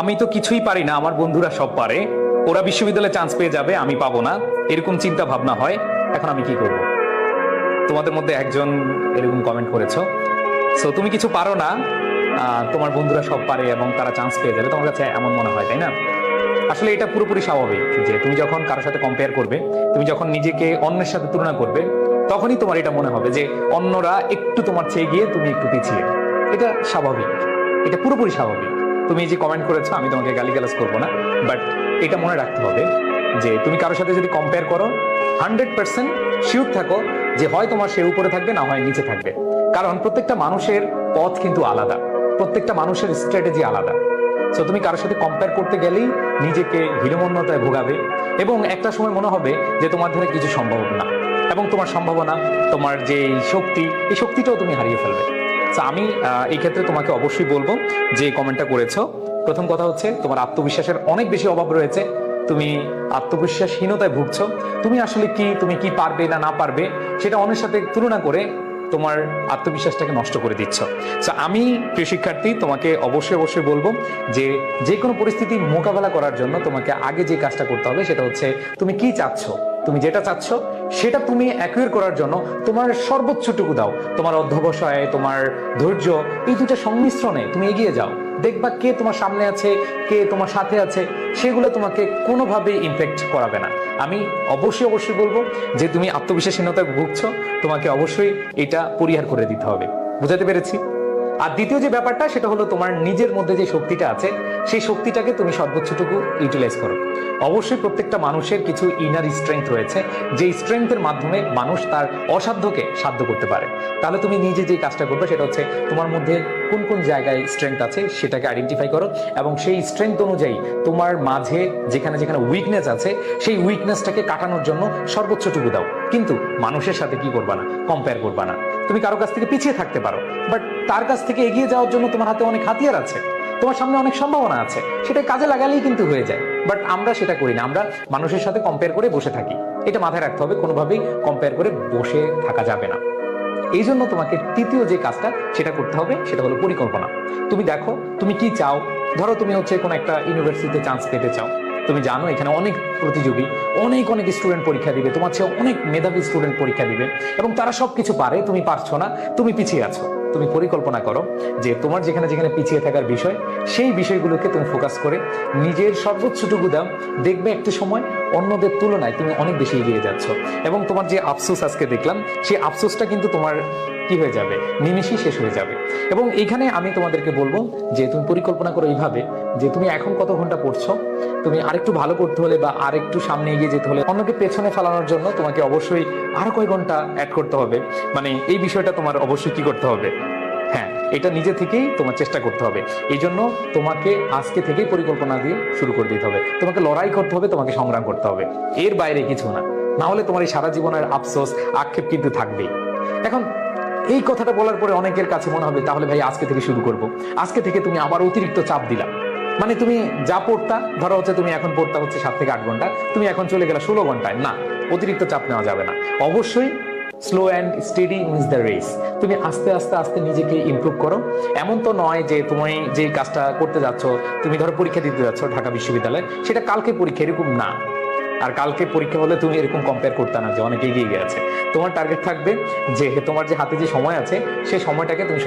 আমি তো কিছুই পারি না, আমার বন্ধুরা সব পারে, ওরা বিশ্ববিদ্যালয়ে চান্স পেয়ে যাবে, আমি পাবো না, এরকম চিন্তা ভাবনা হয়। এখন আমি কি করব? তোমাদের মধ্যে একজন এরকম কমেন্ট করেছো। সো তুমি কিছু পারো না, তোমার বন্ধুরা সব পারে এবং তারা চান্স পেয়ে যাবে, তোমার কাছে এমন মনে হয়, তাই না? আসলে এটা পুরোপুরি স্বাভাবিক যে তুমি যখন কারোর সাথে কম্পেয়ার করবে, তুমি যখন নিজেকে অন্যের সাথে তুলনা করবে, তখনই তোমার এটা মনে হবে যে অন্যরা একটু তোমার চেয়ে গিয়ে তুমি একটু পিছিয়ে। এটা স্বাভাবিক, এটা পুরোপুরি স্বাভাবিক। তুমি যে কমেন্ট করেছো, আমি তোমাকে গালিগালাজ করবো না, বাট এটা মনে রাখতে হবে যে তুমি কারোর সাথে যদি কম্পেয়ার করো, 100% শিওর থাকো যে হয় তোমার সে উপরে থাকবে, না হয় নিচে থাকবে। কারণ প্রত্যেকটা মানুষের পথ কিন্তু আলাদা, প্রত্যেকটা মানুষের স্ট্র্যাটেজি আলাদা। সো তুমি কারোর সাথে কম্পেয়ার করতে গেলেই নিজেকে হীনমন্যতায় ভোগাবে এবং একটা সময় মনে হবে যে তোমার দ্বারা কিছু সম্ভব না, এবং তোমার সম্ভাবনা, তোমার যে শক্তি, এই শক্তিটাও তুমি হারিয়ে ফেলবে। তো আমি এই ক্ষেত্রে তোমাকে অবশ্যই বলবো যে কমেন্টটা করেছো, প্রথম কথা হচ্ছে তোমার আত্মবিশ্বাসের অনেক বেশি অভাব রয়েছে, তুমি আত্মবিশ্বাসহীনতায় ভুগছো। তুমি আসলে কি, তুমি কি পারবে না না পারবে সেটা অন্যের সাথে তুলনা করে তোমার আত্মবিশ্বাসটাকে নষ্ট করে দিচ্ছ। তো আমি প্রিয় শিক্ষার্থী তোমাকে অবশ্যই অবশ্যই বলবো যে যে কোনো পরিস্থিতি মোকাবেলা করার জন্য তোমাকে আগে যে কাজটা করতে হবে সেটা হচ্ছে তুমি কি চাচ্ছ, তুমি যেটা চাচ্ছ সেটা তুমি অ্যাকুয়ার করার জন্য তোমার সর্বোচ্চটুকু দাও, তোমার অধ্যবসায়, তোমার ধৈর্য, এই দুটো সংমিশ্রণে তুমি এগিয়ে যাও। দেখবা কে তোমার সামনে আছে, কে তোমার সাথে আছে, সেগুলো তোমাকে কোনোভাবেই ইমপ্যাক্ট করাবে না। আমি অবশ্যই অবশ্যই বলবো যে তুমি আত্মবিশ্বাসহীনতায় ভুগছো, তোমাকে অবশ্যই এটা পরিহার করে দিতে হবে। বুঝাতে পেরেছি? আর দ্বিতীয় যে ব্যাপারটা সেটা হলো তোমার নিজের মধ্যে যে শক্তিটা আছে, সেই শক্তিটাকে তুমি সর্বোচ্চটুকু ইউটিলাইজ করো। অবশ্যই প্রত্যেকটা মানুষের কিছু ইনার স্ট্রেংথ রয়েছে, যে স্ট্রেংথের মাধ্যমে মানুষ তার অসাধ্যকে সাধ্য করতে পারে। তাহলে তুমি নিজে যে কাজটা করবে সেটা হচ্ছে তোমার মধ্যে কোন কোন জায়গায় স্ট্রেংথ আছে সেটাকে আইডেন্টিফাই করো, এবং সেই স্ট্রেংথ অনুযায়ী তোমার মাঝে যেখানে যেখানে উইকনেস আছে সেই উইকনেসটাকে কাটানোর জন্য সর্বোচ্চটুকু দাও। কিন্তু মানুষের সাথে কি করবা না, কম্পেয়ার করবা না। তুমি কারো কাছ থেকে পিছিয়ে থাকতে পারো, বাট তার কাছ থেকে এগিয়ে যাওয়ার জন্য তোমার হাতে অনেক হাতিয়ার আছে, তোমার সামনে অনেক সম্ভাবনা আছে, সেটা কাজে লাগালেই কিন্তু হয়ে যায়। বাট আমরা সেটা করি না, আমরা মানুষের সাথে কম্পেয়ার করে বসে থাকি। এটা মাথায় রাখতে হবে, কোনোভাবেই কম্পেয়ার করে বসে থাকা যাবে না। এই জন্য তোমাকে তৃতীয় যে কাজটা সেটা করতে হবে, সেটা হলো পরিকল্পনা। তুমি দেখো তুমি কি চাও। ধরো তুমি হচ্ছে কোনো একটা ইউনিভার্সিটিতে চান্স পেতে চাও, তুমি জানো এখানে অনেক প্রতিযোগী, অনেক অনেক স্টুডেন্ট পরীক্ষা দিবে, তোমার চেয়ে অনেক মেধাবী স্টুডেন্ট পরীক্ষা দিবে এবং তারা সবকিছু পারে, তুমি পারছো না, তুমি পিছিয়ে আছো। তুমি পরিকল্পনা করো যে তোমার যেখানে যেখানে পিছিয়ে থাকার বিষয়, সেই বিষয়গুলোকে তুমি ফোকাস করে নিজের সর্বোচ্চটুকু দাও। দেখবে একটা সময় অন্যদের তুলনায় তুমি অনেক বেশি এগিয়ে যাচ্ছ, এবং তোমার যে আফসোস আজকে দেখলাম, সেই আফসোসটা কিন্তু তোমার কি হয়ে যাবে, নিমেষেই শেষ হয়ে যাবে। এবং এইখানে আমি তোমাদেরকে বলবো যে তুমি পরিকল্পনা করো এইভাবে যে তুমি এখন কত ঘন্টা পড়ছো, তুমি আরেকটু ভালো করতে হলে বা আরেকটু সামনে এগিয়ে যেতে হলে, অন্যকে পেছনে ফেলানোর জন্য তোমাকে অবশ্যই আরো কয়েক ঘন্টা অ্যাড করতে হবে। মানে এই বিষয়টা তোমার অবশ্যই কি করতে হবে, হ্যাঁ, এটা নিজে থেকেই তোমার চেষ্টা করতে হবে। এই জন্য তোমাকে আজকে থেকেই পরিকল্পনা দিয়ে শুরু করে দিতে হবে, তোমাকে লড়াই করতে হবে, তোমাকে সংগ্রাম করতে হবে, এর বাইরে কিছু না। না হলে তোমার এই সারা জীবনের আফসোস, আক্ষেপ কিন্তু থাকবেই। এখন এই কথাটা বলার পরে অনেকের কাছে মনে হবে তাহলে ভাই আজকে থেকে শুরু করব। আজকে থেকে তুমি আবার অতিরিক্ত চাপ দিলা, মানে তুমি যা পড়তা, ধরো হচ্ছে তুমি এখন পড়তা হচ্ছে 7 থেকে 8 ঘন্টা, তুমি এখন চলে গেলা 16 ঘন্টায়। না, অতিরিক্ত চাপ নেওয়া যাবে না। অবশ্যই slow and steady wins the race. তুমি আস্তে আস্তে আস্তে নিজেকে ইমপ্রুভ করো। এমন তো নয় যে তুমি যে কাজটা করতে যাচ্ছ, তুমি ধরো পরীক্ষা দিতে যাচ্ছ ঢাকা বিশ্ববিদ্যালয়ে, সেটা কালকে পরীক্ষা, এরকম না। আর কালকে পরীক্ষা হলে তুমি এরকম কম্পেয়ার করতে না যে অনেকে এগিয়ে গেছে। তোমার টার্গেট থাকবে যে তোমার যে হাতে যে সময় আছে, সেই সময়টাকে তুমি